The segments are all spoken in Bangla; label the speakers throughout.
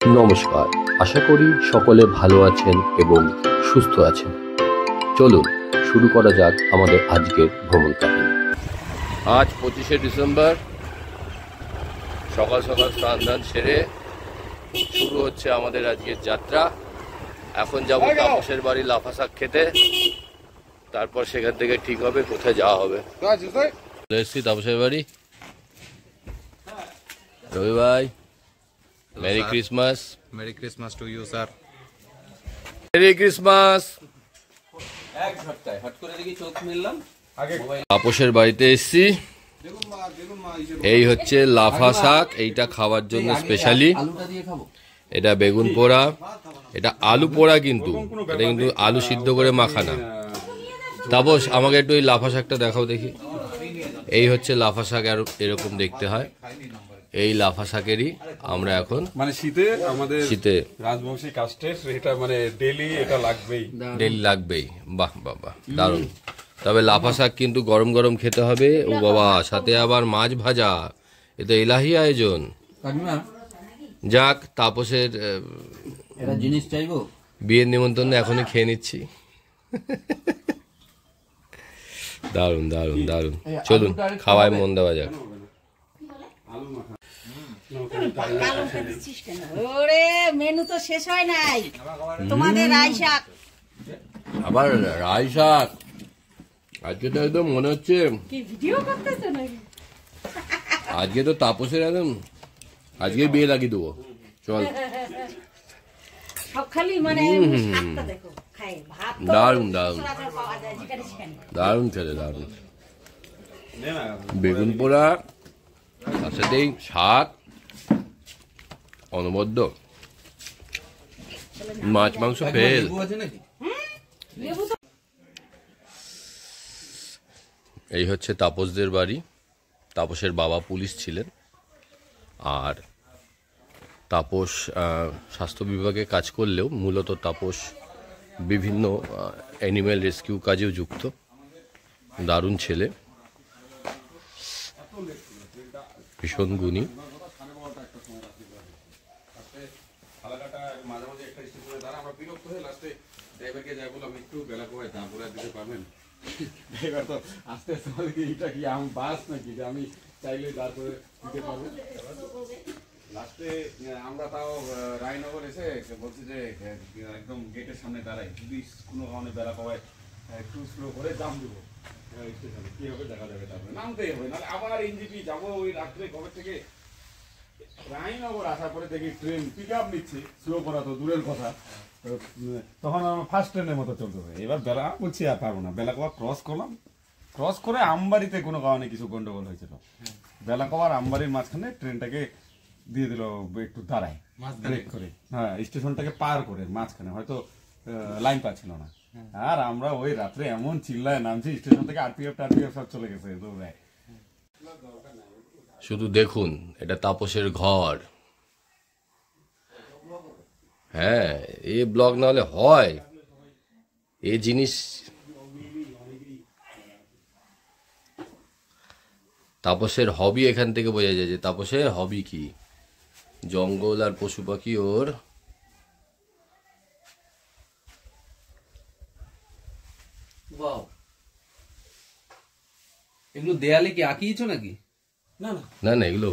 Speaker 1: নমস্কার, আশা করি সকলে ভালো আছেন এবং সুস্থ আছেন। চলুন শুরু করা যাক আমাদের আজকের ভ্রমণ কাহিনী। আজ 25শে ডিসেম্বর, সকাল সকাল স্নান দান সেরে শুরু হচ্ছে আমাদের আজকের যাত্রা। এখন যাব তাপসের বাড়ি লাফা শাক খেতে, তারপর সেখান থেকে ঠিক হবে কোথায় যাওয়া হবে। এসছি তাপসের বাড়ি। রবি ভাই, merry Christmas.
Speaker 2: Merry Christmas to you sir.
Speaker 1: Merry Christmas. তাপসের বাড়িতে এসছি। এই হচ্ছে লাফা শাক, এইটা খাওয়ার জন্য স্পেশালি। এটা বেগুন পোড়া, এটা আলু পোড়া, কিন্তু এটা কিন্তু আলু সিদ্ধ করে মাখানা। তাপস, আমাকে একটু এই লাফা শাকটা দেখাও দেখি। এই হচ্ছে লাফা শাক, আর এরকম দেখতে হয়। এই লাফা শাকেরই আমরা এখন
Speaker 2: মানে শীতে রাজবংশী কাস্টের এটা মানে ডেইলি লাগবেই। বাহ বাহ বাহ, দারুণ। তবে লাফা শাক কিন্তু গরম গরম খেতে হবে। ও বাবা, সাথে আবার মাছ ভাজা, এ তো এলাহি আয়োজন। যাক, তাপসের
Speaker 3: জিনিস চাইবো,
Speaker 1: বিয়ের নিমন্ত্রণ এখনই খেয়ে নিচ্ছি। দারুণ দারুণ দারুণ। চলুন খাওয়ায় মন দেওয়া যাক।
Speaker 4: ওরে মেনু তো শেষ হয় নাই তোমাদের। রাই শাক,
Speaker 1: আবার রাই শাক। আজকে তো একদম মনে হচ্ছে
Speaker 4: কি ভিডিও করতেছ নাকি?
Speaker 1: আজকে তো তাপসের একদম আজকে বিয়ে লাগিয়ে দেবো। চল।
Speaker 4: সব খালি মানে শাকটা দেখো খাই, ভাত তো
Speaker 1: দারুণ দারুণ
Speaker 4: সচরাচর পাওয়া যায় যেখানে সেখানে।
Speaker 1: দারুণ খেলে, দারুণ। বেগুন পোড়া, তার সাথেই শাক, অনবদ্য মাছ মাংস ফেল। এই হচ্ছে তাপসদের বাড়ি। তাপসের বাবা পুলিশ ছিলেন, আর তাপস স্বাস্থ্য বিভাগে কাজ করলেও মূলত তাপস বিভিন্ন অ্যানিম্যাল রেস্কিউ কাজেও যুক্ত। দারুণ ছেলে, ভীষণ গুণী।
Speaker 2: আস্তে আস্তে এটা কি আমি বাস নাকি যে আমি চাইলে তারপরে দিতে পারবো। লাস্টে আমরা তাও রায়নগর এসে বলছি যে একদম গেটের সামনে দাঁড়াই, যদি কোনো কারণে বেলা পাওয়ায় একটু স্লো করে দাম দেবো স্টেশনে, কি হবে দেখা যাবে, তারপরে নামতেই হবে। নাহলে আবার এনজিপি যাবো ওই রাত্রে কবে থেকে। রায়নগর আসার পরে দেখি ট্রেন পিক আপ নিচ্ছে, স্লো করা তো দূরের কথা। তখন আমার ফার্স্ট ট্রেনের মতো চলতে হবে। এবার বেলা বলছি আর পারবো না, বেলা কবার ক্রস করলাম। ক্রস করে আমবাড়িতে কোনো কারণে কিছু গন্ডগোল হয়েছিল। বেলা কবার আমবাড়ির মাঝখানে ট্রেনটাকে দিয়ে দিল একটু দাঁড়ায় ব্রেক করে, হ্যাঁ স্টেশনটাকে পার করে মাঝখানে, হয়তো লাইন পাচ্ছিল না। আর আমরা ওই রাত্রে এমন চিল্লায় নামছি, স্টেশন থেকে আরপিএফ সব চলে গেছে দৌড়ায়।
Speaker 1: শুধু দেখুন, এটা তাপসের ঘর। হ্যাঁ, এ ব্লগ না হলে হয়? এ জিনিস তাপসের হবি এখান থেকে বোঝা যায় যে তাপসের হবি কি। জঙ্গল আর পশু পাখি ওর।
Speaker 3: এগুলো দেয়ালে কি আঁকিয়েছো নাকি?
Speaker 2: না না
Speaker 1: না না, এগুলো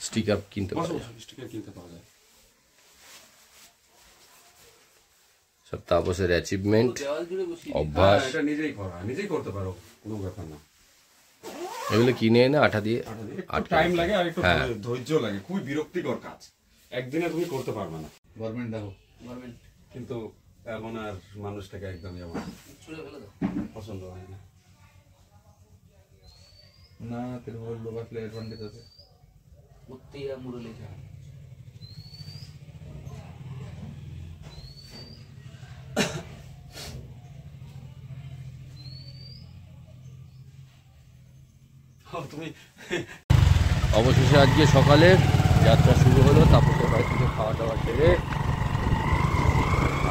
Speaker 1: স্টিকার কিনতে পাওয়া যায়। সব তাপসের অ্যাচিভমেন্ট, অভ্যাস।
Speaker 2: এটা নিজেই করতে পারো, কোনো ব্যাপার না।
Speaker 1: এগুলো কিনে এনে আঠা দিয়ে
Speaker 2: টাইম লাগে আর একটু ধৈর্য লাগে, খুবই বিরক্তিকর কাজ, একদিনে তুমি করতে পারবে না। গভর্নমেন্ট দেখো, গভর্নমেন্ট কিন্তু এখন আর মানুষটাকে একদমই আমার পছন্দ হয় না।
Speaker 3: না, তিরুপতি লোক আসলে অ্যাডভান্টেজ আছে। উত্তিয়া মুরলি খা।
Speaker 1: অবশেষে আজকে সকালে যাত্রা শুরু হলো। তাপসের বাড়ি থেকে খাওয়া দাওয়া সেরে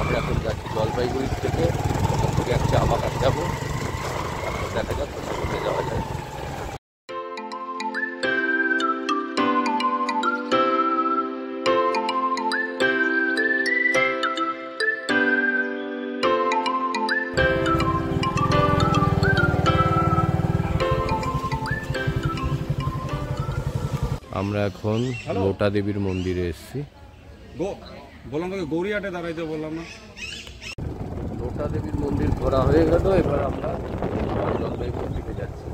Speaker 1: আমরা এখন যাচ্ছি জলপাইগুড়ি থেকে। ওখান থেকে এক চা বাগান যাবো, তারপর দেখা যাক কোথায় যাওয়া যায়। আমরা এখন লোটা দেবীর মন্দিরে এসেছি।
Speaker 2: বললাম তোকে গৌরিহাটে দাঁড়াইতে বললাম না?
Speaker 1: লোটা দেবীর মন্দির ঘোরা হয়ে গেল, এবার আমরা জলপাইগুড়ির দিকে যাচ্ছি।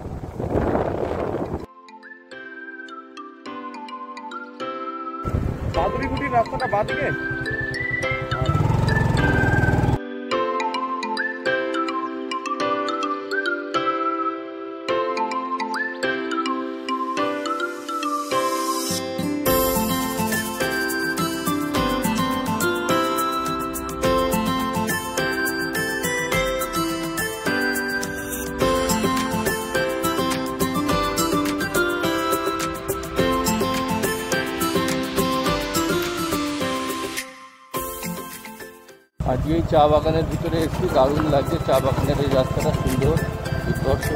Speaker 2: বাদুড়িগুটির রাস্তাটা বাদিকে।
Speaker 1: আজকে এই চা বাগানের ভিতরে একটু দারুণ লাগছে, চা বাগানের এই রাস্তাটা সুন্দর দুর্ধর্ষ।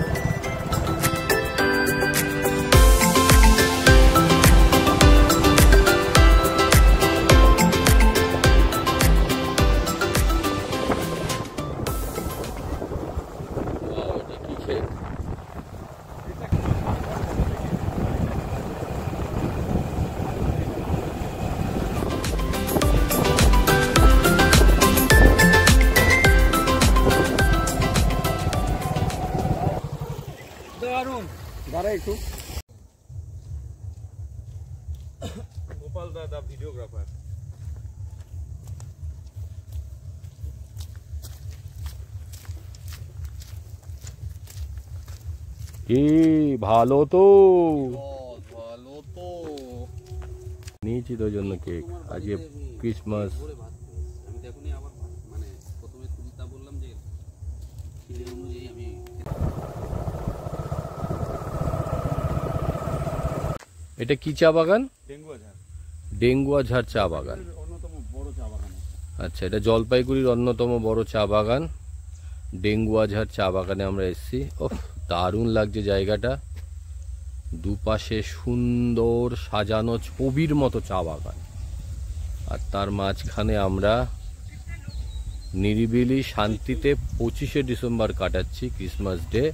Speaker 2: দাঁড়া একটু। গোপাল দাদা ভিডিওগ্রাফার।
Speaker 1: কি ভালো তো,
Speaker 2: ভালো তো
Speaker 1: নিয়েছি তোর জন্য কেক। আজকে ক্রিসমাস।
Speaker 3: আমি দেখুনি আবার মানে প্রথমে তুলতা বললাম যে খিদে অনুযায়ী আমি
Speaker 1: এটা কি চা বাগান?
Speaker 2: ডেঙ্গুয়াঝাড়।
Speaker 1: ডেঙ্গুয়াঝাড় চা বাগান।
Speaker 2: অন্যতম বড় চা বাগান।
Speaker 1: আচ্ছা, এটা জলপাইগুড়ির অন্যতম বড় চা বাগান ডেঙ্গুয়াঝাড় চা বাগানে আমরা এসেছি। ওহ, দারুণ লাগছে জায়গাটা, দুপাশে সুন্দর সাজানো ছবির মতো চা বাগান, আর তার মাঝখানে আমরা নিরিবিলি শান্তিতে 25শে ডিসেম্বর কাটাচ্ছি, ক্রিসমাস ডে।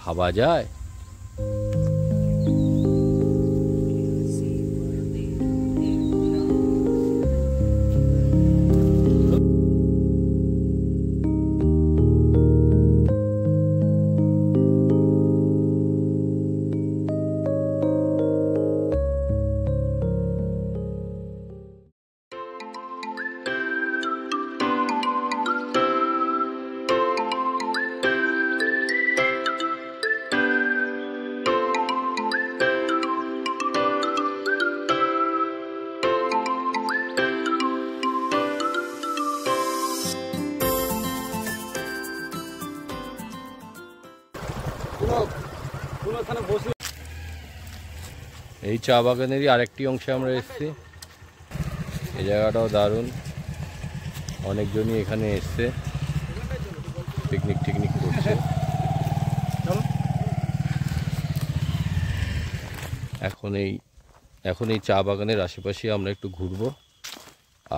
Speaker 1: ভাবা যায়? এই চা বাগানেরই আরেকটি অংশে আমরা এসেছি। এই জায়গাটাও দারুণ, অনেকজনই এখানে এসছে পিকনিক টিকনিক করছে। এখন এই চা বাগানের আশেপাশে আমরা একটু ঘুরবো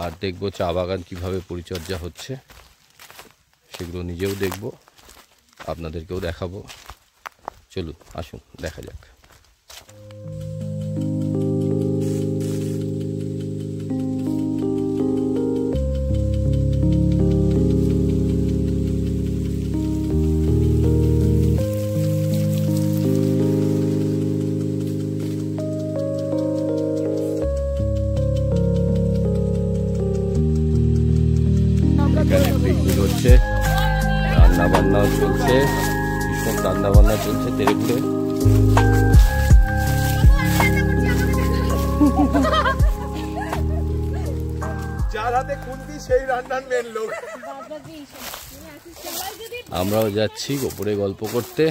Speaker 1: আর দেখবো চা বাগান কিভাবে পরিচর্যা হচ্ছে, সেগুলো নিজেও দেখবো, আপনাদেরকেও দেখাবো। চলুন, আসুন দেখা যাক। এখানে পিকনিক হচ্ছে, রান্না বান্নাও চলছে, ভীষণ রান্না বান্না চলছে তেরেপুরে।
Speaker 2: যার হাতে খুন্তি সেই রান্নার মেন লোক।
Speaker 1: আমরাও যাচ্ছি ওপরে গল্প করতে।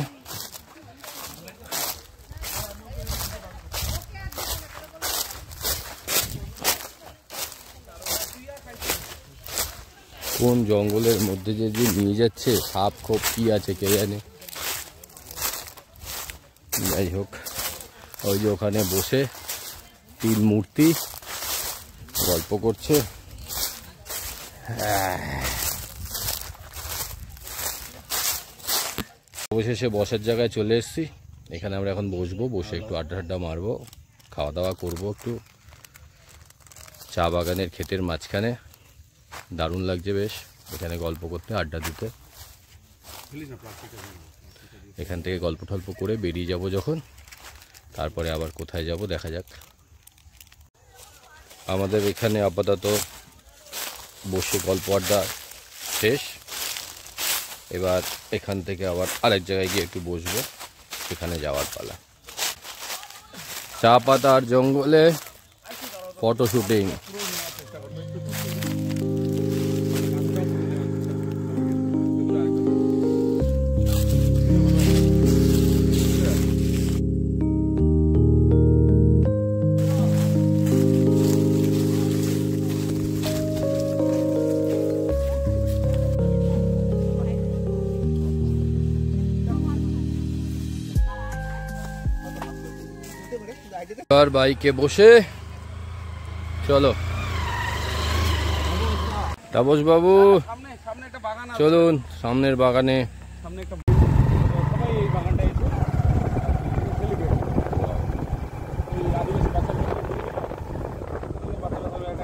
Speaker 1: কোন জঙ্গলের মধ্যে যে নিয়ে যাচ্ছে, সাপ খোপ কি আছে কে জানে। যাই হোক, ওই যে ওখানে বসে তিল মূর্তি গল্প করছে। অবশেষে বসার জায়গায় চলে এসেছি। এখানে আমরা এখন বসবো, বসে একটু আড্ডা মারবো। খাওয়া দাওয়া করবো একটু চা বাগানের ক্ষেতের মাঝখানে। দারুণ লাগছে বেশ এখানে গল্প করতে, আড্ডা দিতে। এখান থেকে গল্প টল্প করে বেরিয়ে যাব যখন, তারপরে আবার কোথায় যাব দেখা যাক। আমাদের এখানে আপাতত বসে গল্প আড্ডা শেষ। এবার এখান থেকে আবার আরেক জায়গায় গিয়ে একটু বসবো, সেখানে যাওয়ার পালা। চা পাতা আর জঙ্গলে ফটো শুটিং। আর বাইকে বসে চলো তাপস বাবু চলুন সামনের বাগানে।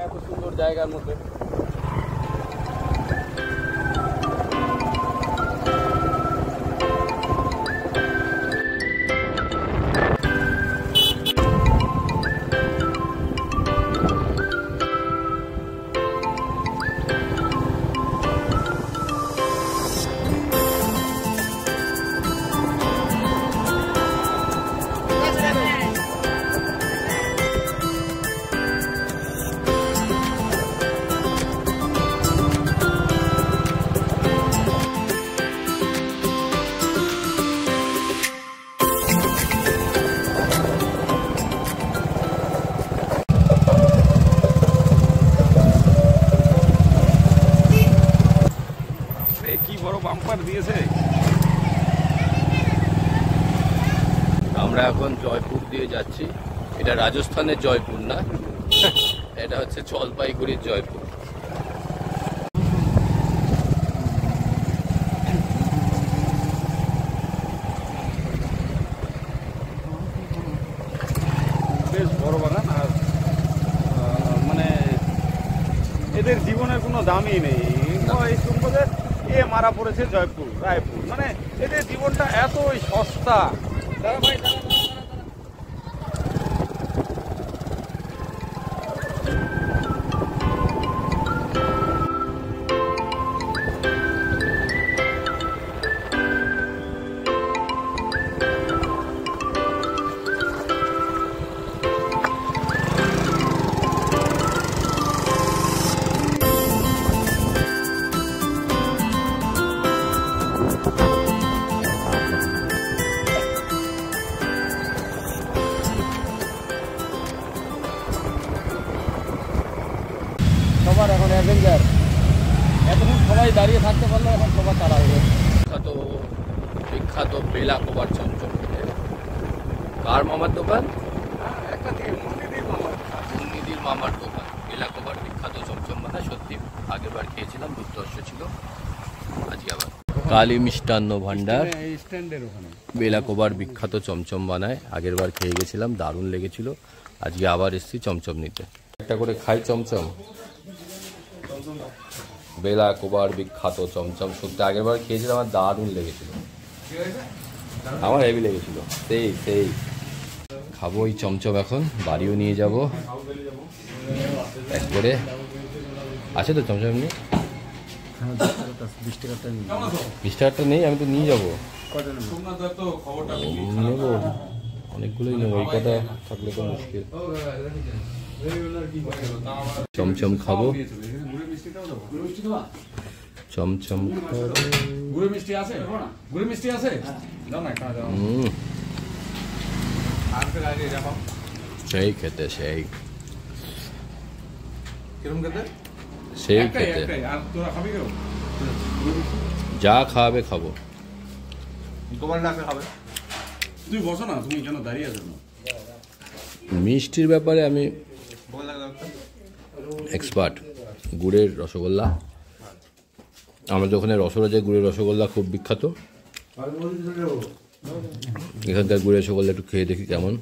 Speaker 3: এত সুন্দর জায়গার মধ্যে দিয়েছে।
Speaker 1: আমরা এখন জয়পুর দিয়ে যাচ্ছি। এটা রাজস্থানের জয়পুর না, এটা হচ্ছে জলপাইগুড়ির জয়পুর।
Speaker 2: বেশ বড় বাগান। আর মানে এদের জীবনের কোনো দামই নেই। এই সম্পদের এ মারা পড়েছে জয়পুর, রায়পুর, মানে এদের জীবনটা এতই সস্তা।
Speaker 3: সবার এখন অ্যাভেঞ্জার, এতক্ষণ সবাই দাঁড়িয়ে থাকতে পারলো, এখন সবার তারা হবে।
Speaker 1: বিখ্যাত বেলা কোবার চমচম। কার মামার দোকান?
Speaker 2: একটা
Speaker 1: মুন্নিদির মামার দোকান। বেলা কোবার বিখ্যাত চমচম বানায়, সত্যি আগের বার খেয়েছিলাম, দুর্ধর্ষ ছিল। আজকে আবার কালী মিষ্টান্ন ভান্ডার
Speaker 2: স্ট্যান্ডের ওখানে
Speaker 1: বেলা কোবার বিখ্যাত চমচম বানায়। আগের বার খেয়ে গেছিলাম, দারুণ লেগেছিল। আজকে আবার এসেছি চমচম নিতে। একটা করে খাই চমচম। বেলা কোবার বিখ্যাত চমচম সত্যি আগের বার খেয়েছিলাম, আমার দারুণ লেগেছিল, আমার হেভি লেগেছিল। সেই খাবো এই চমচম, এখন বাড়িও নিয়ে যাব এক করে। আছে তো চমচম এমনি? 20 টাকাটা নেই, আমি তো নিয়ে যাবো, নেবো অনেকগুলোই নেবো, এই কটা থাকলে তো মুশকিল। চমচম খাবো, চমচম
Speaker 2: গুড় মিষ্টি আছে, গুড় মিষ্টি আছে,
Speaker 1: সেই খেতে, সেই
Speaker 2: কিরম খেতে?
Speaker 1: সেই খেতে,
Speaker 2: আর তোরা খাবি কেউ?
Speaker 1: যা খাওয়াবে খাবো।
Speaker 2: তোমার না খাবে, তুই বসো না, তুমি কেন দাঁড়িয়ে আছো?
Speaker 1: মিষ্টির ব্যাপারে আমি এক্সপার্ট। গুড়ের রসগোল্লা, আমাদের ওখানে রসরাজের গুড়ের রসগোল্লা খুব বিখ্যাত। এখানকার গুড়ের রসগোল্লা একটু খেয়ে দেখি কেমন।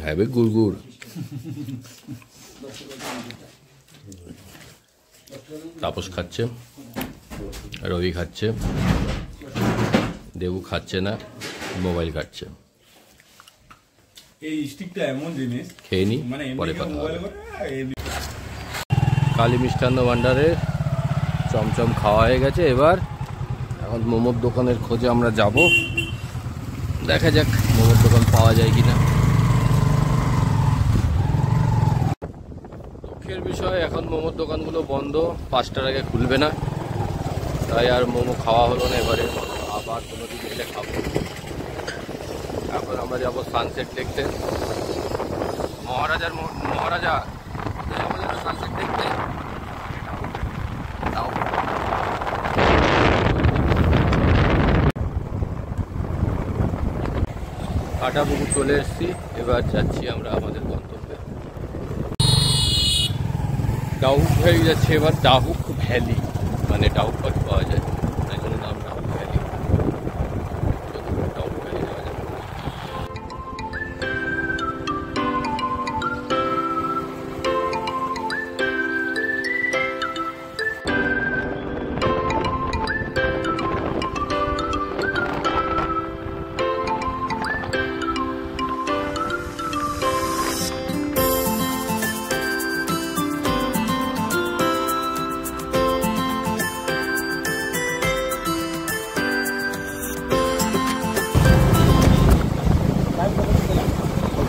Speaker 1: হ্যাভি গুড় গুড়। তাপস খাচ্ছে, রবি খাচ্ছে, দেবু খাচ্ছে না, মোবাইল কাটছে।
Speaker 2: এই স্টিকটা এমন জিনিস,
Speaker 1: খেয়ে নি,
Speaker 2: মানে
Speaker 1: পরে কথা হবে।
Speaker 2: হবে।
Speaker 1: কালী মিষ্টান্ন ভান্ডারে চমচম খাওয়া হয়ে গেছে। এখন মোমোর দোকানের খোঁজে আমরা যাব, দেখা যাক মোমোর দোকান পাওয়া যায় কিনা। দুঃখের বিষয় এখন মোমোর দোকানগুলো বন্ধ, 5টার আগে খুলবে না, তাই আর মোমো খাওয়া হলো না। এবারে আবার কোনো দিন এলে খাবো। এখন আমরা যাবো সানসেট দেখতে, মহারাজা আমাদের সানসেট দেখতে। কাটাপুকুর চলে এসেছি, এবার যাচ্ছি আমরা আমাদের গন্তব্যে। ডাহুক ভ্যালি যাচ্ছে এবার, ডাহুক ভ্যালি মানে ডাহুক পাখি পাওয়া যায়, তাই জন্য নাম ডাহুক ভ্যালি। ডাহুক ভ্যালি যাওয়া যাবে।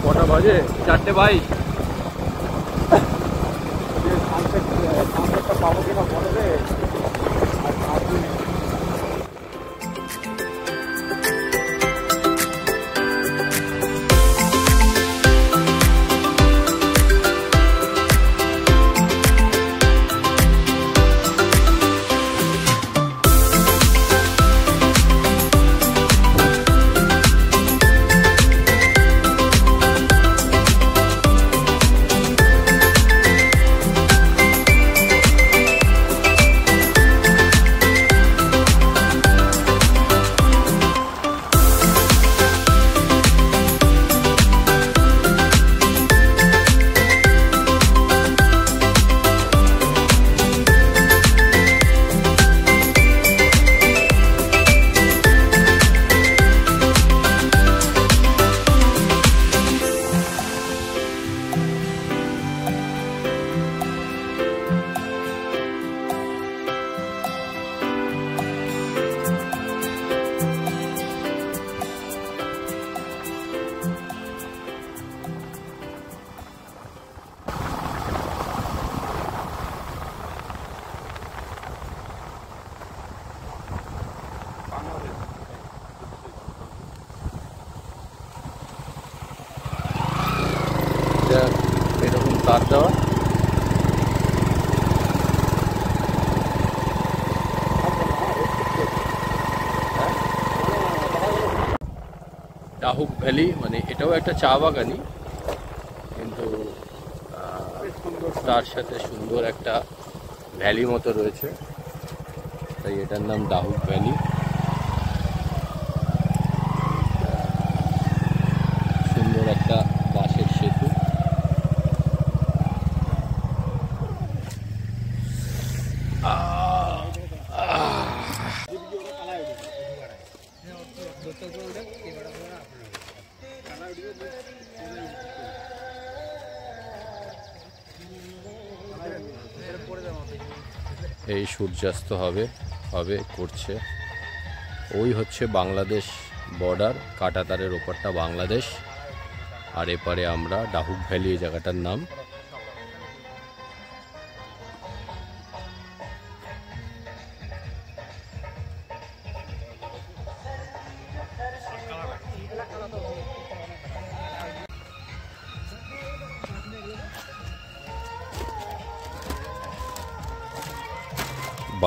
Speaker 1: কটা বাজে? 4:22।
Speaker 2: পাবো কিনা বলে রে।
Speaker 1: এরকম তার দেওয়া, ডাহুক ভ্যালি মানে এটাও একটা চা বাগানই, কিন্তু তার সাথে সুন্দর একটা ভ্যালি মতো রয়েছে, তাই এটার নাম ডাহুক ভ্যালি। সুন্দর একটা বাঁশের সেতু। এই সূর্যাস্ত হবে করছে। ওই হচ্ছে বাংলাদেশ বর্ডার, কাঁটাতারের ওপরটা বাংলাদেশ, আর এপারে আমরা ডাহুক ভ্যালি এই জায়গাটার নাম।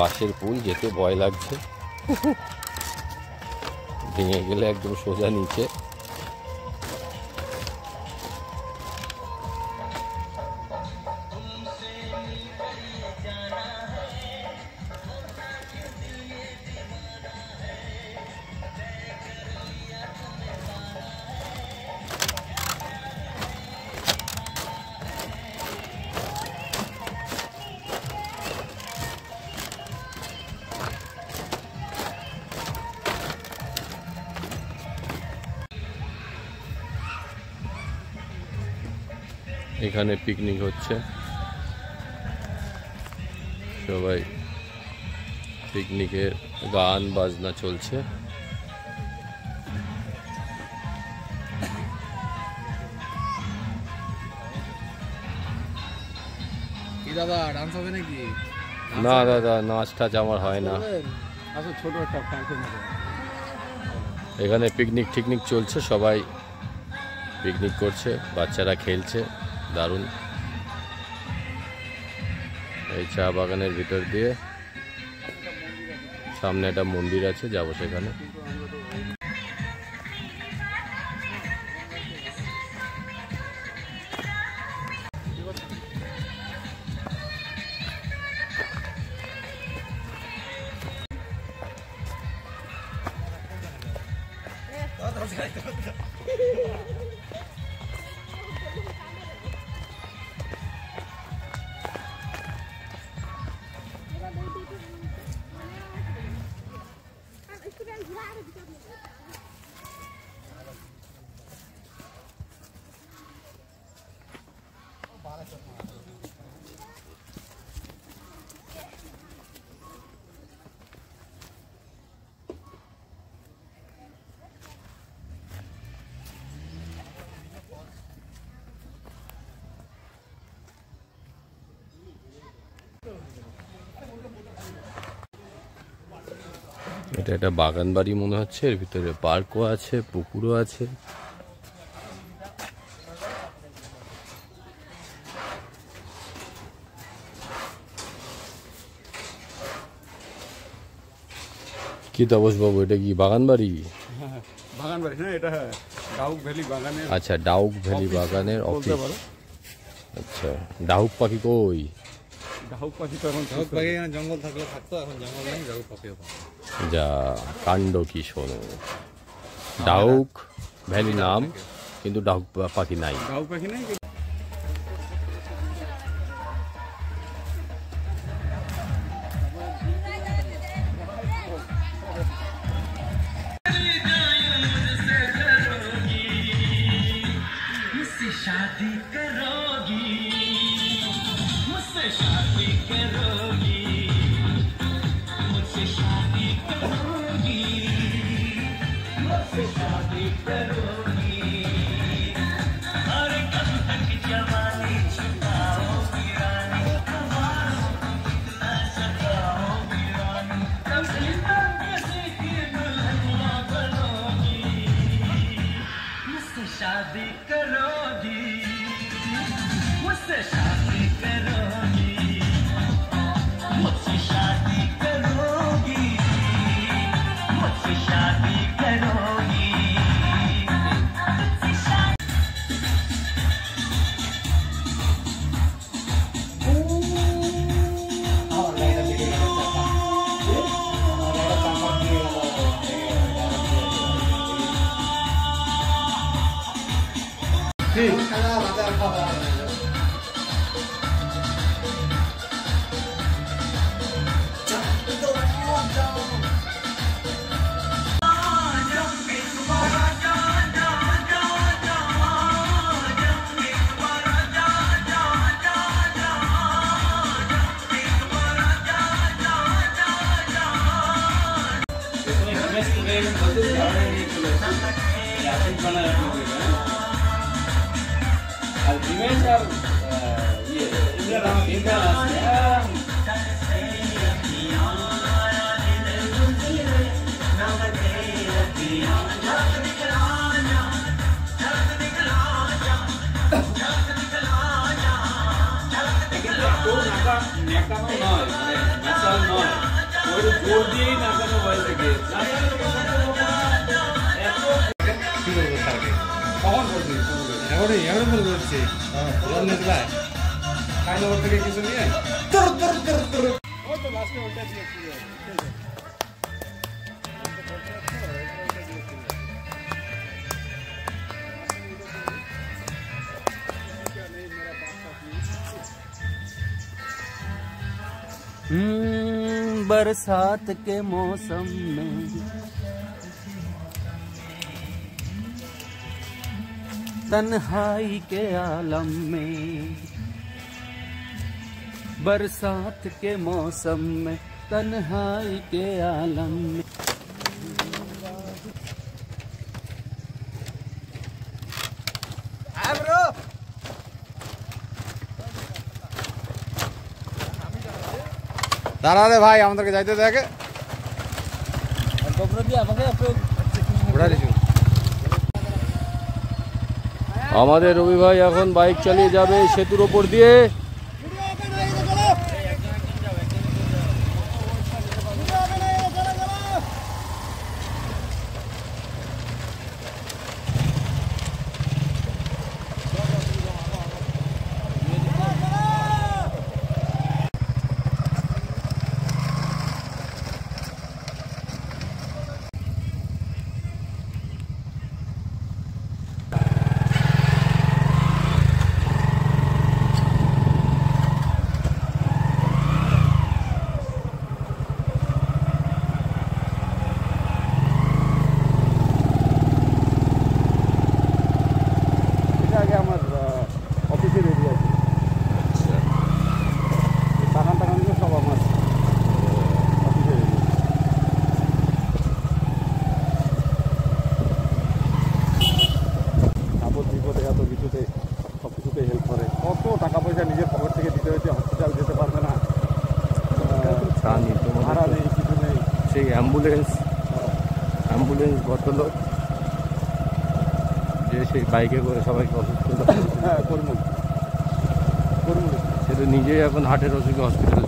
Speaker 1: বাঁশের পুল, যেতে ভয় লাগছে, ভেঙে গেলে একদম সোজা নিচে। এখানে পিকনিক হচ্ছে, সবাই পিকনিকের গান বাজনা চলছে।
Speaker 3: দাদা ডান্স হবে নাকি?
Speaker 1: না দাদা, নাচ টাচ আমার হয় না।
Speaker 3: আচ্ছা, ছোট একটা ফাংশন হবে
Speaker 1: এখানে, পিকনিক টিকনিক চলছে, সবাই পিকনিক করছে, বাচ্চারা খেলছে, দারুণ। এই চা বাগানের ভিতর দিয়ে সামনে একটা মন্দির আছে, যাবো সেখানে। এটা একটা বাগান বাড়ি মনে হচ্ছে, এর ভিতরে পার্কও আছে, পুকুরও আছে। কি তাপস বাবু, এটা কি বাগান বাড়ি?
Speaker 2: বাগান বাড়ি না, এটা ডাউক ভ্যালি বাগানের।
Speaker 1: আচ্ছা, ডাউক ভ্যালি বাগানের অফিস। আচ্ছা, ডাউক পাখি কই?
Speaker 2: ডাউক পাখি তো এখন
Speaker 3: জঙ্গল থাকলে থাকতো, এখন জঙ্গল নেই, ডাউক পাখিও
Speaker 1: যা কাণ্ড কি শোনো, ডাউক ভ্যালি নাম কিন্তু ডাউক পাখি নাই।
Speaker 2: ডাউক পাখি নেই।
Speaker 5: शादी करोगी मुझसे, शादी करोगी मुझसे, शादी करोगी मुझसे, शादी करोगी। अरे कब तक जवानी छुपाओगी रानी, हमारों को कितना सताओगी रानी, कभी तक किसी की दुल्हनिया बनोगी मुझसे, शादी करोगी मुझसे, शादी करोगी मुझसे, शादी करोगी मुझसे, शादी करोगी मुझसे, शादी।
Speaker 3: बरसात के मौसम में तन्हाई के आलम में, बरसात के मौसम में, तन्हाई के आलम में।
Speaker 2: দাঁড়া রে ভাই, আমাদেরকে যাইতে দেখে।
Speaker 1: আমাদের রবি ভাই এখন বাইক চালিয়ে যাবে সেতুর ওপর দিয়ে।
Speaker 2: টাকা পয়সা নিজের পকেট থেকে দিতে হয়েছে, হসপিটাল যেতে পারবে না, ভাড়া নেই, কিছু নেই।
Speaker 1: সেই অ্যাম্বুলেন্স ভদ্রলোক যে সেই বাইকে করে সবাইকে অসুস্থ,
Speaker 2: হ্যাঁ কর্মী
Speaker 1: সেটা নিজেই এখন হার্টের অসুখে হসপিটাল।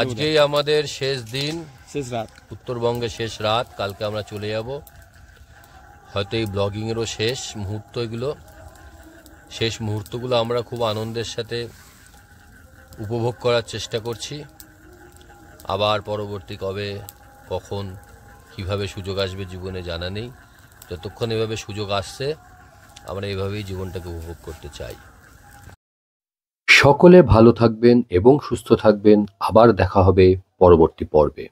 Speaker 1: আজকেই আমাদের শেষ দিন,
Speaker 2: শেষ রাত,
Speaker 1: উত্তরবঙ্গে শেষ রাত। কালকে আমরা চলে যাব, হয়তো এই ব্লগিংয়েরও শেষ মুহূর্ত। এগুলো শেষ মুহূর্তগুলো আমরা খুব আনন্দের সাথে উপভোগ করার চেষ্টা করছি। আবার পরবর্তী কবে, কখন, কিভাবে সুযোগ আসবে জীবনে জানা নেই। যতক্ষণ এভাবে সুযোগ আসছে আমরা এভাবেই জীবনটাকে উপভোগ করতে চাই। সকলে ভালো থাকবেন এবং সুস্থ থাকবেন। আবার দেখা হবে পরবর্তী পর্বে।